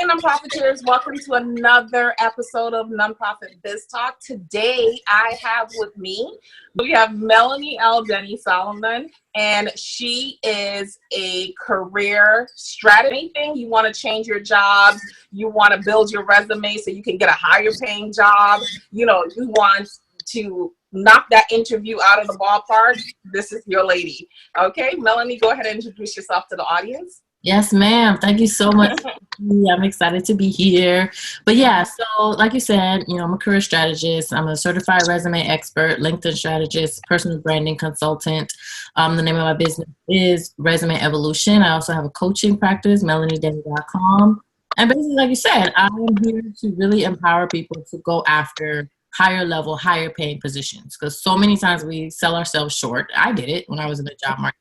Nonprofiteers, welcome to another episode of Nonprofit Biz Talk. Today, I have with me, we have Melanie L, Denny-Salomon, and she is a career strategist. Anything you want to change your job, you want to build your resume so you can get a higher paying job, you want to knock that interview out of the ballpark, this is your lady. Okay, Melanie, go ahead and introduce yourself to the audience. Yes, ma'am. Thank you so much. I'm excited to be here. But yeah, so like you said, I'm a career strategist. I'm a certified resume expert, LinkedIn strategist, personal branding consultant. The name of my business is Resume Evolution. I also have a coaching practice, MelanieDenny.com. And basically, like you said, I'm here to really empower people to go after higher level, higher paying positions. Because so many times we sell ourselves short. I did it when I was in the job market.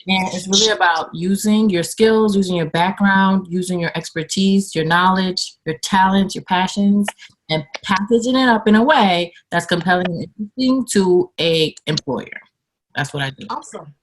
And it's really about using your skills, using your background, using your expertise, your knowledge, your talents, your passions, and packaging it up in a way that's compelling and interesting to an employer. That's what I do. Awesome.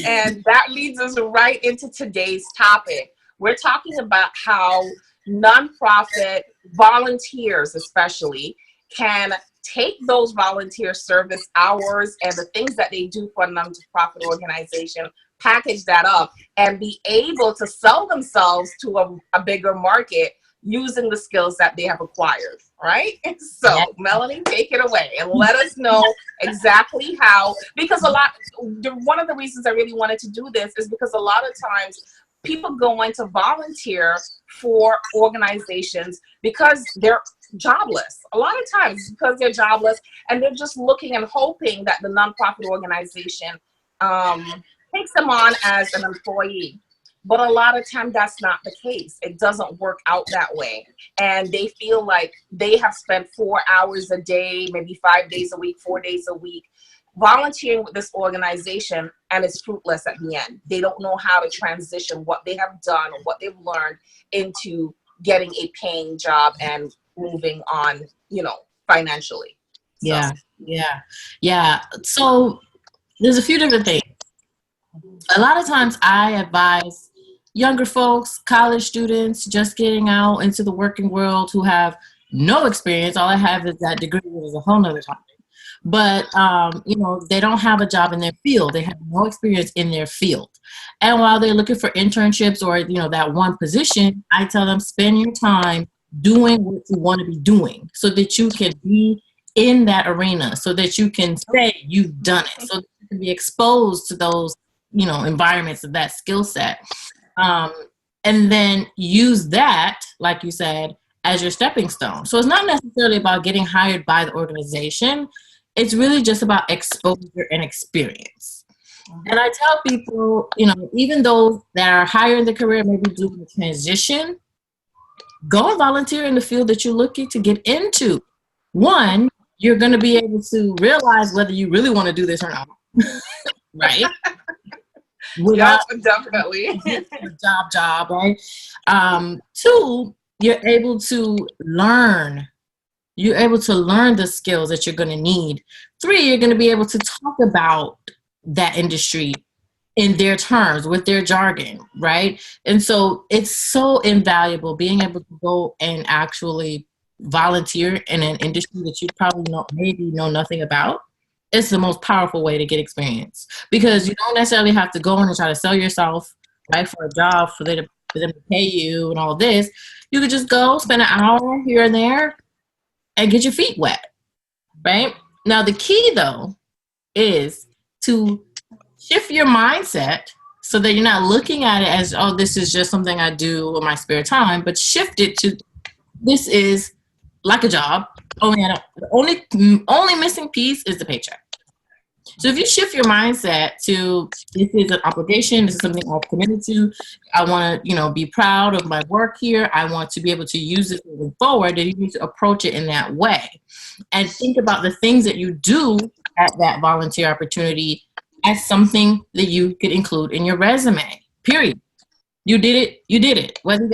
And that leads us right into today's topic. We're talking about how nonprofit volunteers, especially, can take those volunteer service hours and the things that they do for a nonprofit organization, package that up, and be able to sell themselves to a bigger market using the skills that they have acquired, right? So, Melanie, take it away and let us know exactly how, because one of the reasons I really wanted to do this is because a lot of times people go in to volunteer for organizations because they're jobless. A lot of times because they're jobless and they're just looking and hoping that the nonprofit organization takes them on as an employee. But a lot of time that's not the case. It doesn't work out that way. And they feel like they have spent 4 hours a day, maybe 5 days a week, 4 days a week, volunteering with this organization, and it's fruitless at the end. They don't know how to transition what they have done or what they've learned into getting a paying job and moving on, financially. So. Yeah. So there's a few different things. A lot of times I advise younger folks, college students, just getting out into the working world who have no experience. All I have is that degree, which is a whole nother topic. But, they don't have a job in their field. They have no experience in their field. And while they're looking for internships or, that one position, I tell them spend your time doing what you want to be doing so that you can be in that arena, so that you can say you've done it, so that you can be exposed to those, environments of that skill set. And then use that, like you said, as your stepping stone. So it's not necessarily about getting hired by the organization. It's really just about exposure and experience. And I tell people, even those that are higher in the career, maybe doing the transition, go and volunteer in the field that you're looking to get into. One, you're going to be able to realize whether you really want to do this or not. Right? Yeah, definitely. job, right? Two, you're able to learn. You're able to learn the skills that you're going to need. Three, you're going to be able to talk about that industry in their terms, with their jargon, right? And so it's so invaluable being able to go and actually volunteer in an industry that you probably maybe know nothing about. It's the most powerful way to get experience, because you don't necessarily have to go in and try to sell yourself, right, for a job for them to pay you and all this. You could just go spend an hour here and there and get your feet wet, right? Now, the key, though, is to shift your mindset so that you're not looking at it as, oh, this is just something I do in my spare time, but shift it to, this is like a job. The only missing piece is the paycheck. So if you shift your mindset to, this is an obligation, this is something I've committed to, I want to, be proud of my work here, I want to be able to use it moving forward, then you need to approach it in that way. And think about the things that you do at that volunteer opportunity as something that you could include in your resume, period. You did it. Whether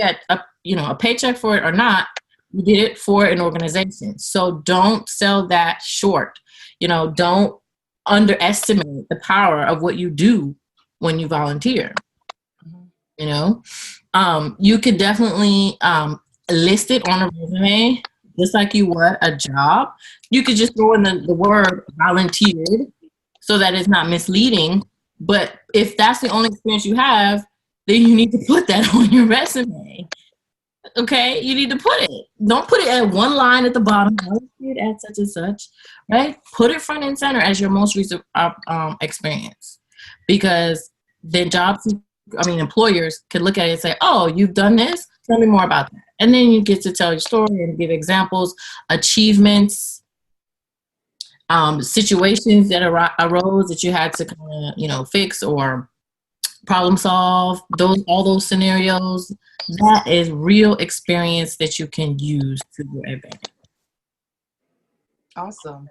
you got a paycheck for it or not, you did it for an organization. So don't sell that short. Don't underestimate the power of what you do when you volunteer. You could definitely list it on a resume, just like you would a job. You could just throw in the word volunteered so that it's not misleading. But if that's the only experience you have, then you need to put that on your resume. Okay, you need to put it. Don't put it at one line at the bottom. Volunteered at such and such, right? Put it front and center as your most recent experience, because then employers could look at it and say, "Oh, you've done this. Tell me more about that." And then you get to tell your story and give examples, achievements, situations that arose that you had to kind of, fix or problem solve. All those scenarios. That is real experience that you can use to your advantage. Awesome.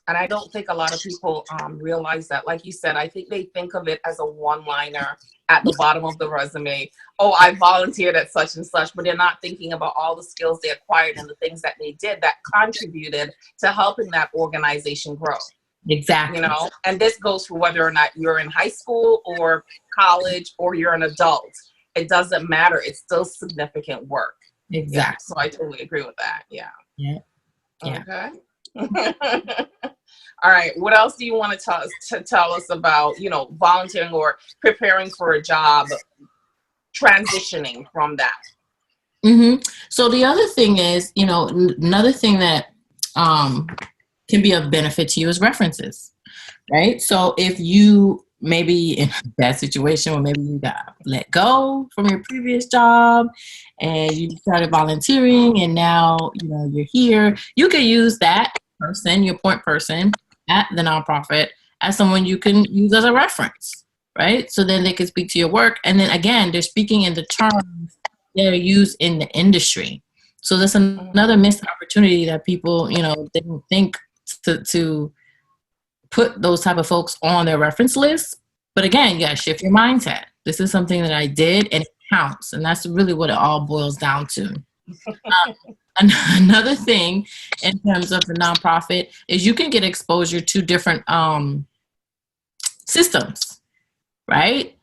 And I don't think a lot of people realize that. Like you said, I think they think of it as a one-liner at the bottom of the resume. Oh, I volunteered at such and such, but they're not thinking about all the skills they acquired and the things that they did that contributed to helping that organization grow. Exactly. And this goes for whether or not you're in high school or college or you're an adult. It doesn't matter. It's still significant work. Exactly. Yeah, so I totally agree with that. Yeah. Okay. All right. What else do you want to tell us about, volunteering or preparing for a job, transitioning from that? Mm-hmm. So the other thing is, another thing that can be of benefit to you is references, right? So if you maybe in that situation where maybe you got let go from your previous job and you started volunteering and now you're here, you can use that person, your point person at the nonprofit, as someone you can use as a reference, right? So then they can speak to your work, and then again they're speaking in the terms that are used in the industry. So that's another missed opportunity that people didn't think to put those type of folks on their reference list. But again, you got to shift your mindset. This is something that I did and it counts. And that's really what it all boils down to. Another thing in terms of the nonprofit is you can get exposure to different systems, right?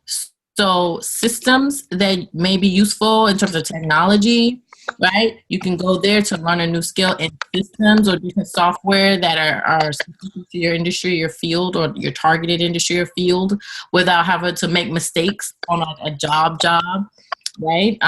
So systems that may be useful in terms of technology, right? You can go there to learn a new skill in systems or different software that are specific to your industry, your field, or your targeted industry or field, without having to make mistakes on a job, right?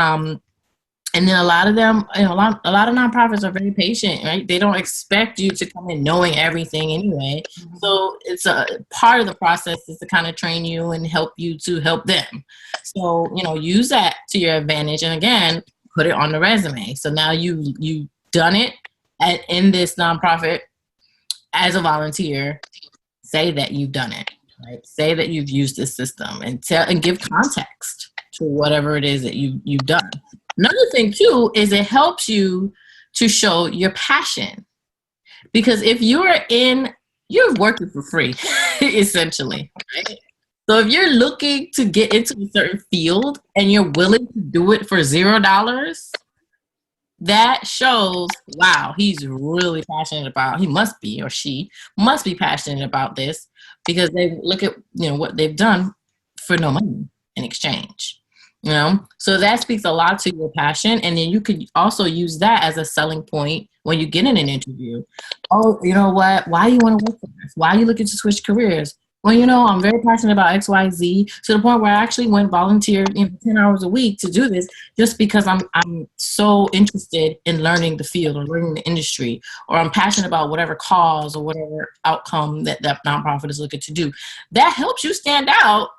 And then a lot of them, a lot of nonprofits are very patient, right? They don't expect you to come in knowing everything anyway. So it's a part of the process is to kind of train you and help you to help them. So, use that to your advantage. And again, put it on the resume. So now you've done it in this nonprofit as a volunteer. Say that you've done it, right? Say that you've used this system and give context to whatever it is that you've done. Another thing too is it helps you to show your passion, because if you're working for free, essentially, right? So if you're looking to get into a certain field and you're willing to do it for $0, that shows, wow, he's really passionate about, he must be, or she must be passionate about this, because they look at, what they've done for no money in exchange. So that speaks a lot to your passion. And then you could also use that as a selling point when you get in an interview. Oh, you know what? Why do you want to work for us? Why are you looking to switch careers? Well, I'm very passionate about XYZ, to the point where I actually went volunteered 10 hours a week to do this, just because I'm so interested in learning the field or learning the industry, or I'm passionate about whatever cause or whatever outcome that nonprofit is looking to do. That helps you stand out,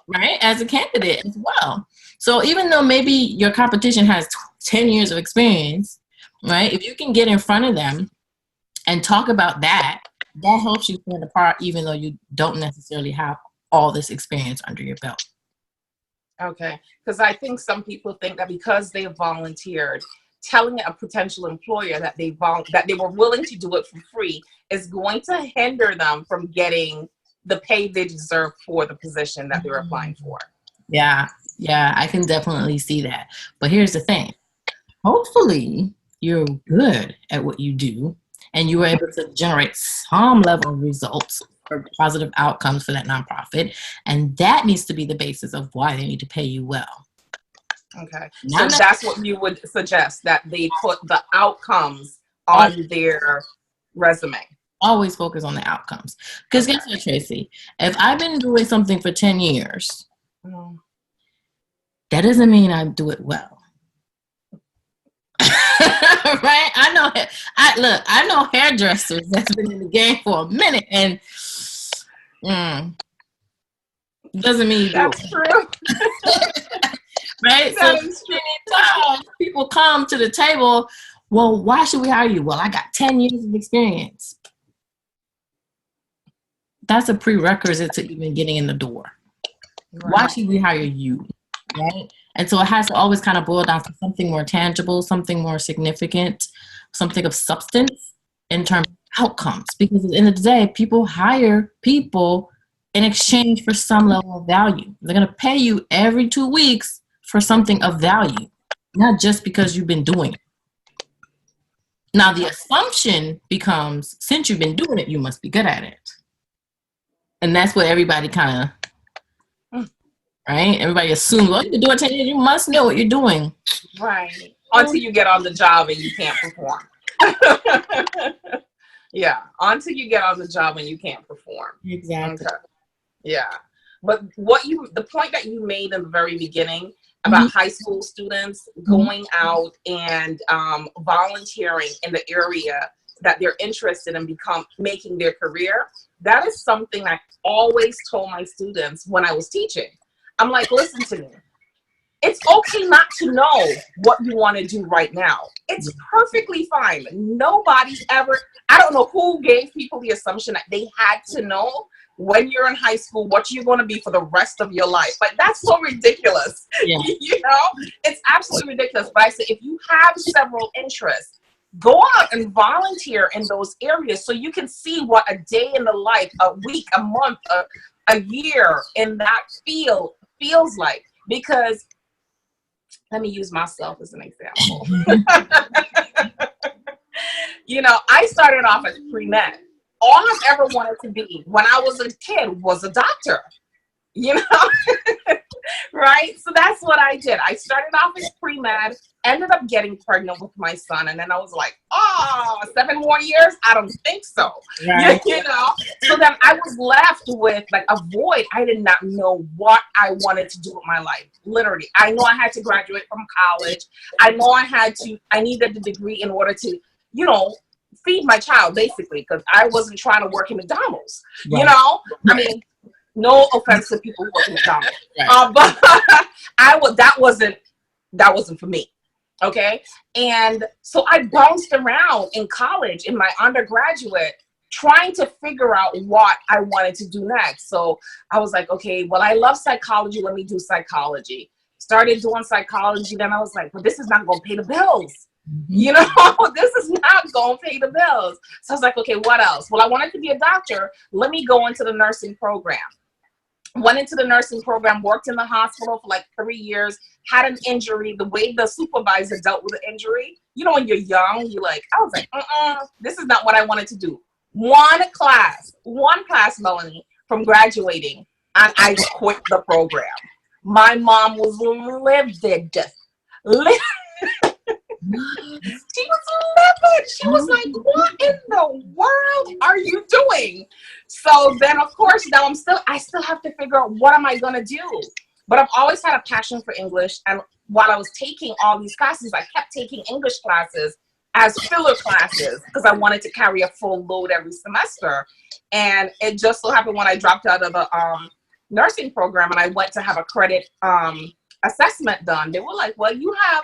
right, as a candidate as well. So even though maybe your competition has 10 years of experience, right, if you can get in front of them and talk about that helps you stand apart, even though you don't necessarily have all this experience under your belt. Okay, because I think some people think that because they volunteered, telling a potential employer that they were willing to do it for free is going to hinder them from getting the pay they deserve for the position that they're applying for. Yeah, I can definitely see that. But here's the thing. Hopefully, you're good at what you do, and you were able to generate some level of results or positive outcomes for that nonprofit. And that needs to be the basis of why they need to pay you well. Okay. So Not that's what you would suggest, that they put the outcomes necessarily. on their resume. Always focus on the outcomes. Because guess what, Tracy? If I've been doing something for 10 years, Mm. that doesn't mean I do it well. Right? I know hairdressers that's been in the game for a minute, and doesn't mean you do That's it. true. Right? So That is true. people come to the table, well, why should we hire you? Well, I got 10 years of experience. That's a prerequisite to even getting in the door. Right. Why should we hire you? Right? And so it has to always kind of boil down to something more tangible, something more significant, something of substance in terms of outcomes. Because at the end of the day, people hire people in exchange for some level of value. They're going to pay you every 2 weeks for something of value, not just because you've been doing it. Now, the assumption becomes, since you've been doing it, you must be good at it. And that's what everybody kind of, right? Everybody assumes, well, you're doing 10 years, you must know what you're doing. Right. Until you get on the job and you can't perform. Yeah. Until you get on the job and you can't perform. Exactly. Okay. Yeah. But the point that you made in the very beginning about high school students going out and volunteering in the area that they're interested in making their career, that is something I always told my students when I was teaching. I'm like, listen to me. It's okay not to know what you want to do right now. It's perfectly fine. Nobody's ever, I don't know who gave people the assumption that they had to know when you're in high school what you're going to be for the rest of your life. Like, that's so ridiculous. Yeah. You know, it's absolutely ridiculous. But I say, if you have several interests, go out and volunteer in those areas so you can see what a day in the life, a week, a month, a year in that field feels like. Because let me use myself as an example. You know, I started off as pre-med. All I've ever wanted to be when I was a kid was a doctor, you know, right? So that's what I did. I started off as pre-med, ended up getting pregnant with my son. And then I was like, oh, 7 more years? I don't think so. Right. You know, so then I was left with like a void. I did not know what I wanted to do with my life. Literally, I know I had to graduate from college. I know I needed the degree in order to, you know, feed my child, basically, because I wasn't trying to work in McDonald's. Right. You know, I mean, no offense to people who work in McDonald's, right. But that wasn't for me. Okay, and so I bounced around in college, in my undergraduate, trying to figure out what I wanted to do next. So I was like, okay, well, I love psychology. Let me do psychology. Started doing psychology. Then I was like, well, this is not going to pay the bills. You know, this is not going to pay the bills. So I was like, okay, what else? Well, I wanted to be a doctor. Let me go into the nursing program. Went into the nursing program, worked in the hospital for like 3 years, had an injury. The way the supervisor dealt with the injury, you know, when you're young, I was like, this is not what I wanted to do. One class, Melanie, from graduating, and I quit the program. My mom was livid. She was livid. She was like, what in the world are you doing? So then, of course, now I still have to figure out what am I going to do. But I've always had a passion for English. And while I was taking all these classes, I kept taking English classes as filler classes because I wanted to carry a full load every semester. And it just so happened when I dropped out of the nursing program and I went to have a credit assessment done, they were like, well, you have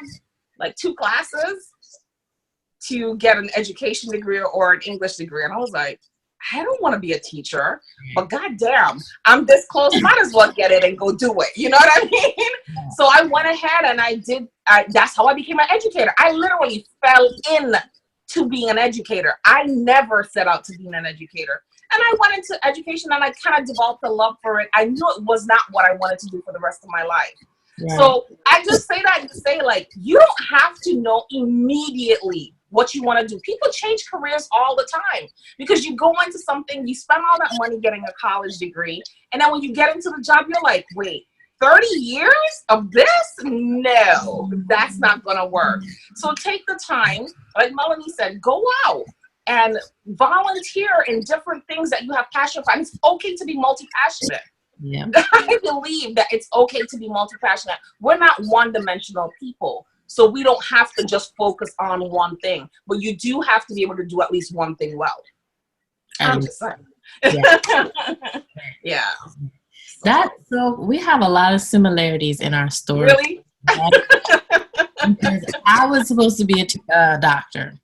like 2 classes to get an education degree or an English degree. And I was like, I don't want to be a teacher, but goddamn, I'm this close, might as well get it and go do it. You know what I mean? So I went ahead and that's how I became an educator. I literally fell in to being an educator. I never set out to be an educator. And I went into education and I kind of developed a love for it. I knew it was not what I wanted to do for the rest of my life. Yeah. So I just say that to say, like, you don't have to know immediately what you want to do. People change careers all the time because you go into something, you spend all that money getting a college degree, and then when you get into the job, you're like, wait, 30 years of this? No, that's not going to work. So take the time, like Melanie said, go out and volunteer in different things that you have passion for. And it's okay to be multi-passionate. Yeah. I believe that it's okay to be multi-passionate. We're not one-dimensional people. So we don't have to just focus on one thing. But you do have to be able to do at least one thing well. I'm just saying. Yeah. Yeah. So we have a lot of similarities in our story. Really? Because I was supposed to be a doctor.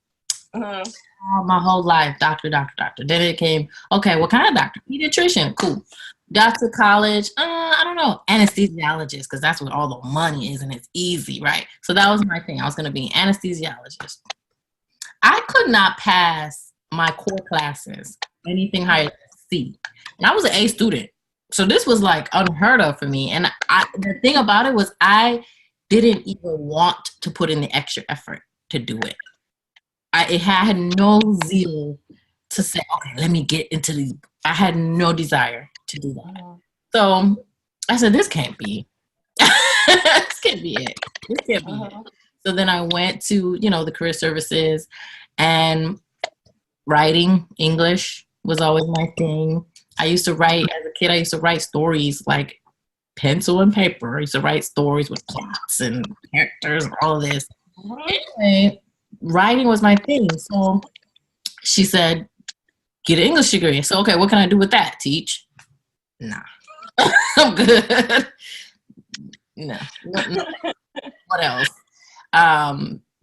My whole life, doctor. Then it came, okay, what kind of doctor? Pediatrician, cool. Got to college, I don't know, anesthesiologist, because that's where all the money is and it's easy, right? So that was my thing. I was going to be an anesthesiologist. I could not pass my core classes, anything higher than C. And I was an A student. So this was like unheard of for me. And the thing about it was I didn't even want to put in the extra effort to do it. I had no zeal to say, okay, let me get into these. I had no desire to do that. So I said, this can't be. This can't be it. This can't be it. So then I went to, the career services, and writing English was always my thing. I used to write, as a kid, I used to write stories like pencil and paper. I used to write stories with plots and characters and all of this. Anyway, writing was my thing. So she said, get an English degree. So, okay, what can I do with that? Teach? Nah. I'm good. No. What else?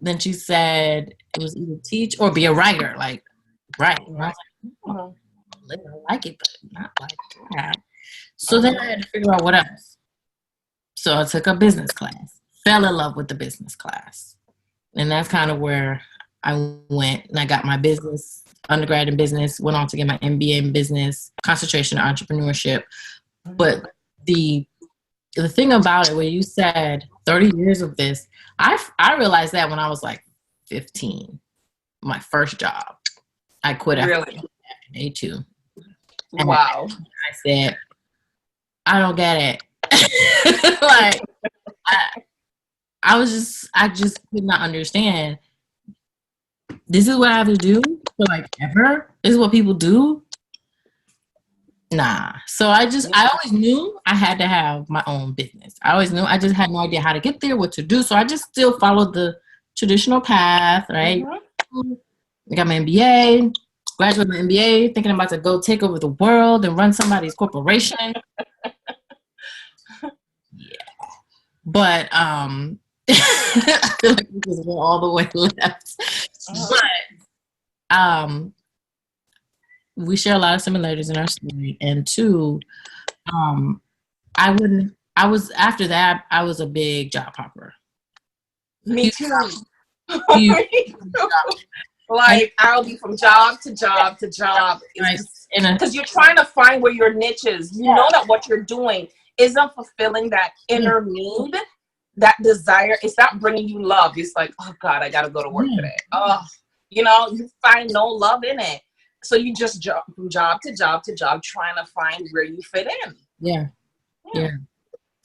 Then she said it was either teach or be a writer, like write. And I was like, oh, I like it, but not like that. So then I had to figure out what else. So I took a business class, fell in love with the business class. And that's kind of where I went, and I got my business, undergrad in business, went on to get my MBA in business, concentration in entrepreneurship. But the thing about it, where you said 30 years of this, I realized that when I was like 15, my first job. I quit after A2. And wow. I said, I don't get it. Like, I just could not understand. This is what I have to do for like ever? This is what people do? Nah. So I always knew I had to have my own business. I always knew. I just had no idea how to get there, what to do. So I just still followed the traditional path, right? I got my MBA, graduated my MBA, thinking I'm about to go take over the world and run somebody's corporation. Yeah. But I feel like we just went all the way left. But we share a lot of similarities in our story. And two, after that, I was a big job hopper. Me too. Like, I'll be from job to job to job. Because you're trying to find where your niche is. You know that what you're doing isn't fulfilling that inner need, that desire. It's not bringing you love. It's like, oh God, I got to go to work today. Oh, you find no love in it. So you just jump from job to job to job, trying to find where you fit in. Yeah.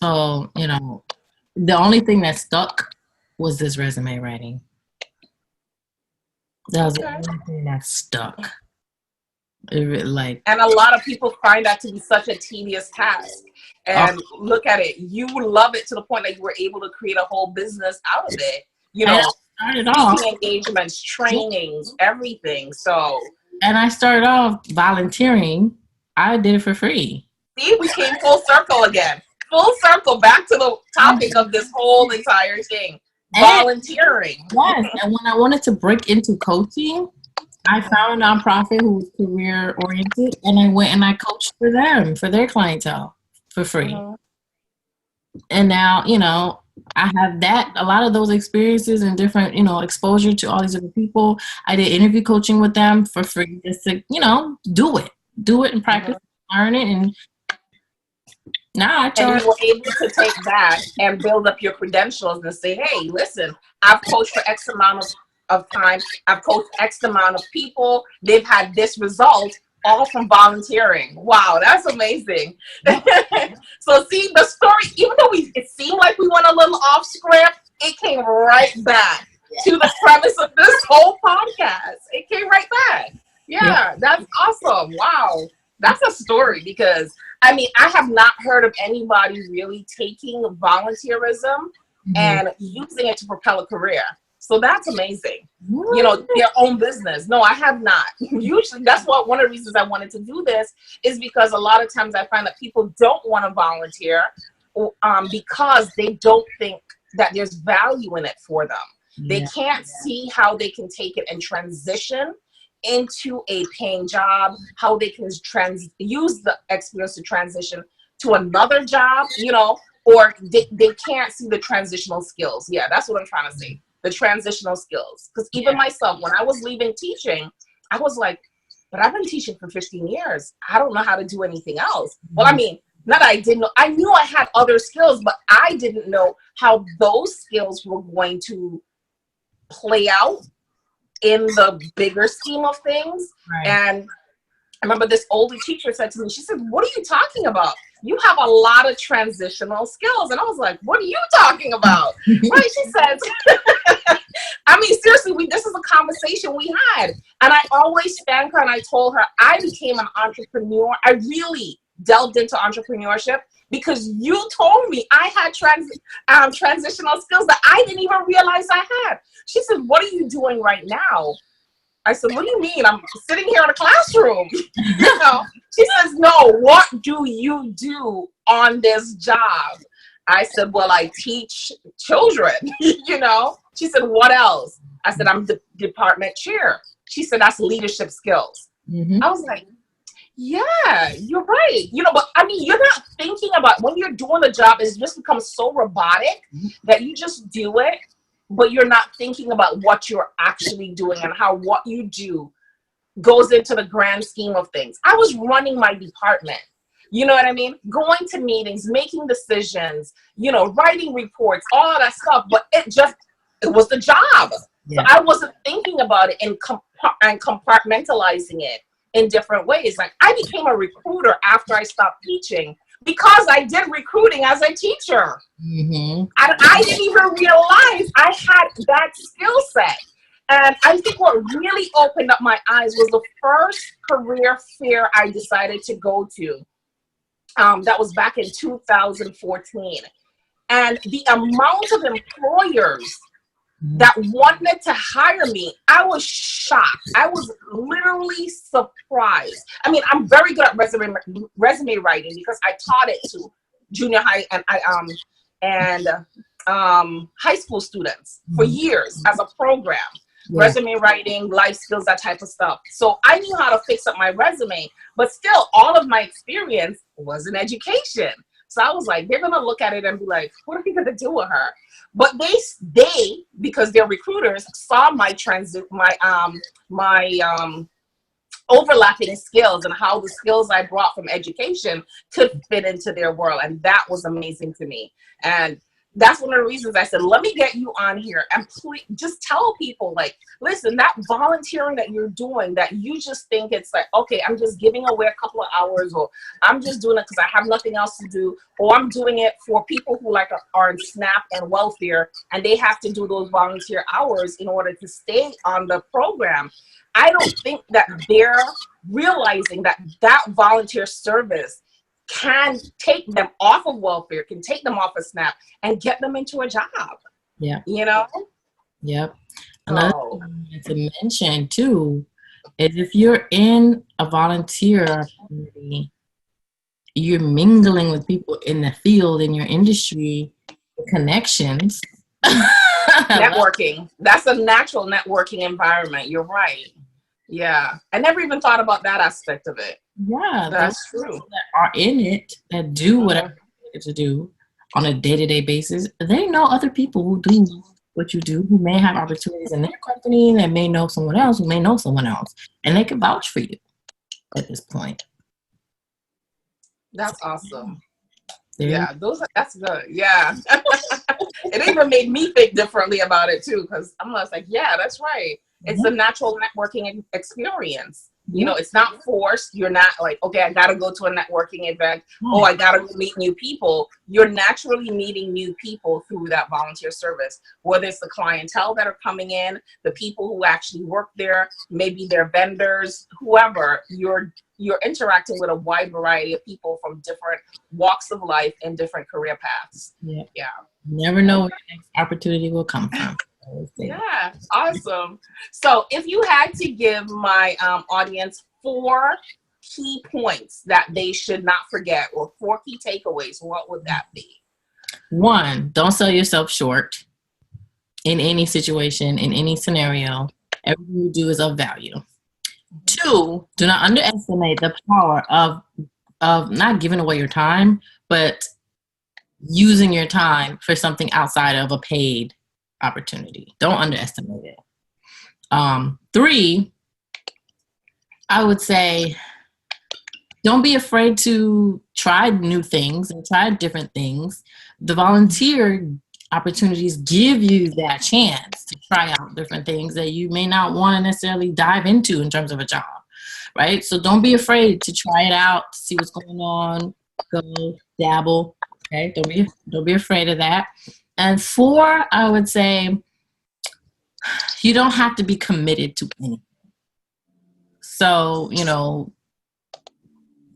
So, the only thing that stuck was this resume writing. That was the only thing that stuck. And a lot of people find that to be such a tedious task. And look at it. You love it to the point that you were able to create a whole business out of it. Speaking engagements, trainings, everything. So. And I started off volunteering. I did it for free. See, we came full circle again. Full circle back to the topic of this whole entire thing. Volunteering. Yes. And when I wanted to break into coaching, I found a nonprofit who was career oriented, and I went and I coached for them, for their clientele, for free. And now, I have a lot of those experiences and different, exposure to all these different people. I did interview coaching with them for free, just to, do it and practice, learn it. And now I charge. And you were able to take that and build up your credentials and say, hey, listen, I've coached for X amount of time. I've coached X amount of people. They've had this result. all from volunteering. Wow, that's amazing. So see, the story, even though it seemed like we went a little off script, it came right back to the premise of this whole podcast. It came right back. Yeah, that's awesome. Wow. That's a story because, I mean, I have not heard of anybody really taking volunteerism and using it to propel a career. So that's amazing. You know, their own business. No, I have not. Usually, that's what one of the reasons I wanted to do this is because a lot of times I find that people don't want to volunteer because they don't think that there's value in it for them. They can't see how they can take it and transition into a paying job, how they can use the experience to transition to another job, you know, or they can't see the transitional skills. Yeah, that's what I'm trying to say. The transitional skills. Because even myself, when I was leaving teaching, I was like, but I've been teaching for 15 years. I don't know how to do anything else. Well, I mean, not that I didn't know. I knew I had other skills, but I didn't know how those skills were going to play out in the bigger scheme of things. And I remember this older teacher said to me, she said, what are you talking about? You have a lot of transitional skills. And I was like, what are you talking about? Right? She says, I mean, seriously, this is a conversation we had. And I always thanked her and I told her I became an entrepreneur. I really delved into entrepreneurship because you told me I had transitional skills that I didn't even realize I had. She said, what are you doing right now? I said, what do you mean? I'm sitting here in a classroom. You know? She says, no, what do you do on this job? I said, well, I teach children, you know? She said, what else? I said, I'm the department chair. She said, that's leadership skills. I was like, yeah, you're right. You know, but I mean, you're not thinking about when you're doing the job, it's just becomes so robotic that you just do it, but you're not thinking about what you're actually doing and how what you do goes into the grand scheme of things. I was running my department. You know what I mean? Going to meetings, making decisions, you know, writing reports, all that stuff, but it was the job. So I wasn't thinking about it and compartmentalizing it in different ways. Like I became a recruiter after I stopped teaching because I did recruiting as a teacher. And I didn't even realize I had that skill set. And I think what really opened up my eyes was the first career fair I decided to go to. That was back in 2014. And the amount of employers that wanted to hire me, I was shocked. I was literally surprised. I mean, I'm very good at resume writing because I taught it to junior high and high school students for years as a program. Resume writing, life skills, that type of stuff. So I knew how to fix up my resume, but still all of my experience was in education. So I was like, they're going to look at it and be like, what are we going to do with her? But they, because they're recruiters, saw my overlapping skills and how the skills I brought from education could fit into their world. And that was amazing to me. And that's one of the reasons I said, let me get you on here and please just tell people, like, listen, that volunteering that you're doing, that you just think it's like, okay, I'm just giving away a couple of hours, or I'm just doing it because I have nothing else to do, or I'm doing it for people who like are in SNAP and welfare and they have to do those volunteer hours in order to stay on the program. I don't think that they're realizing that that volunteer service can take them off of welfare, can take them off of SNAP and get them into a job. Yeah. You know? Yep. Another thing to mention too is if you're in a volunteer community, you're mingling with people in the field, in your industry, connections. Networking. That's a natural networking environment. You're right. Yeah. I never even thought about that aspect of it. Yeah. That's true. That are in it, that do whatever they need to do on a day-to-day basis, they know other people who do what you do, who may have opportunities in their company, and may know someone else who may know someone else, and they can vouch for you at this point. That's awesome. Yeah, that's good. Yeah. It even made me think differently about it too, because I'm just like, yeah, that's right. It's a natural networking experience. You know, it's not forced. You're not like, okay, I got to go to a networking event. Oh, I got to go meet new people. You're naturally meeting new people through that volunteer service, whether it's the clientele that are coming in, the people who actually work there, maybe their vendors, whoever. You're interacting with a wide variety of people from different walks of life and different career paths. Yeah. Never know where the next opportunity will come from. Yeah, awesome. So if you had to give my audience 4 key points that they should not forget, or 4 key takeaways, what would that be? 1, don't sell yourself short in any situation, in any scenario. Everything you do is of value. 2, do not underestimate the power of not giving away your time, but using your time for something outside of a paid opportunity. Don't underestimate it. 3, I would say, don't be afraid to try new things and try different things. The volunteer opportunities give you that chance to try out different things that you may not want to necessarily dive into in terms of a job, right? So don't be afraid to try it out, to see what's going on, go dabble, okay? Don't be afraid of that. And 4, I would say, you don't have to be committed to anything. So, you know,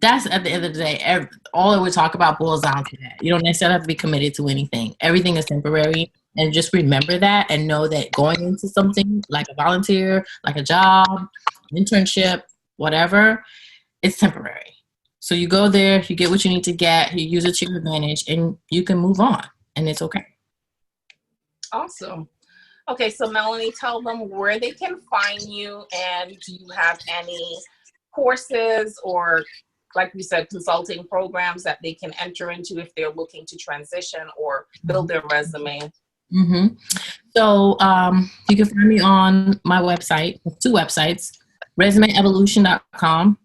that's at the end of the day, all that we talk about boils down to that. You don't necessarily have to be committed to anything. Everything is temporary. And just remember that and know that going into something like a volunteer, like a job, internship, whatever, it's temporary. So you go there, you get what you need to get, you use it to your advantage, and you can move on, and it's okay. Awesome. Okay, so Melanie, tell them where they can find you, and do you have any courses or, like we said, consulting programs that they can enter into if they're looking to transition or build their resume? So you can find me on my website, 2 websites, resumeevolution.com.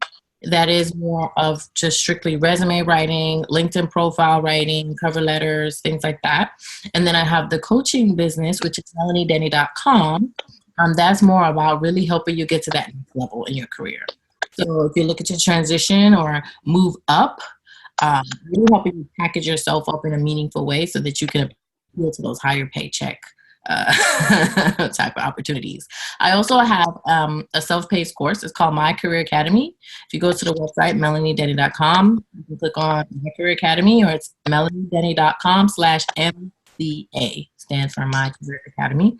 That is more of just strictly resume writing, LinkedIn profile writing, cover letters, things like that. And then I have the coaching business, which is melaniedenny.com. That's more about really helping you get to that next level in your career. So if you're looking to transition or move up, really helping you package yourself up in a meaningful way so that you can appeal to those higher paycheck type of opportunities. I also have a self-paced course. It's called My Career Academy. If you go to the website, melaniedenny.com, you can click on My Career Academy, or it's melaniedenny.com/MCA, stands for My Career Academy.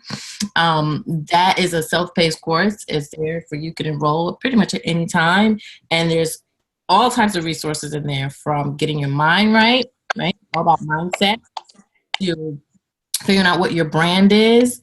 That is a self-paced course. It's there for you can enroll pretty much at any time. And there's all types of resources in there, from getting your mind right? All about mindset, to figuring out what your brand is,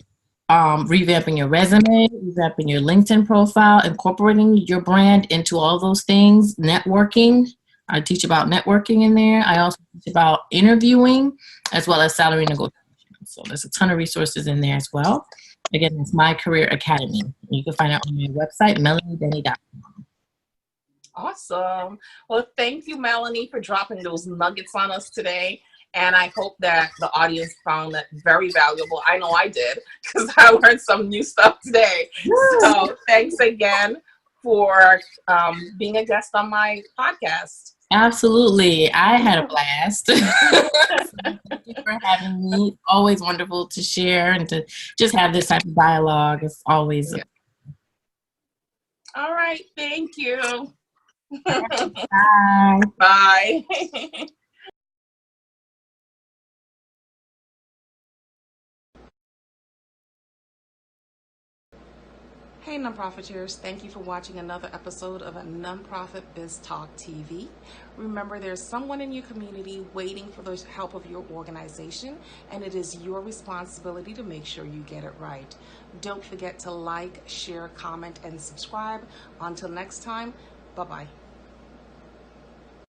revamping your resume, revamping your LinkedIn profile, incorporating your brand into all those things, networking. I teach about networking in there. I also teach about interviewing as well as salary negotiation. So there's a ton of resources in there as well. Again, it's My Career Academy. You can find it on my website, melaniedenny.com. Awesome. Well, thank you, Melanie, for dropping those nuggets on us today. And I hope that the audience found that very valuable. I know I did, because I learned some new stuff today. So thanks again for being a guest on my podcast. Absolutely. I had a blast. Thank you for having me. Always wonderful to share and to just have this type of dialogue. It's always. All right. Thank you. Bye. Bye. Hey Nonprofiteers, thank you for watching another episode of a Nonprofit Biz Talk TV. Remember, there's someone in your community waiting for the help of your organization, and it is your responsibility to make sure you get it right. Don't forget to like, share, comment, and subscribe. Until next time, bye-bye.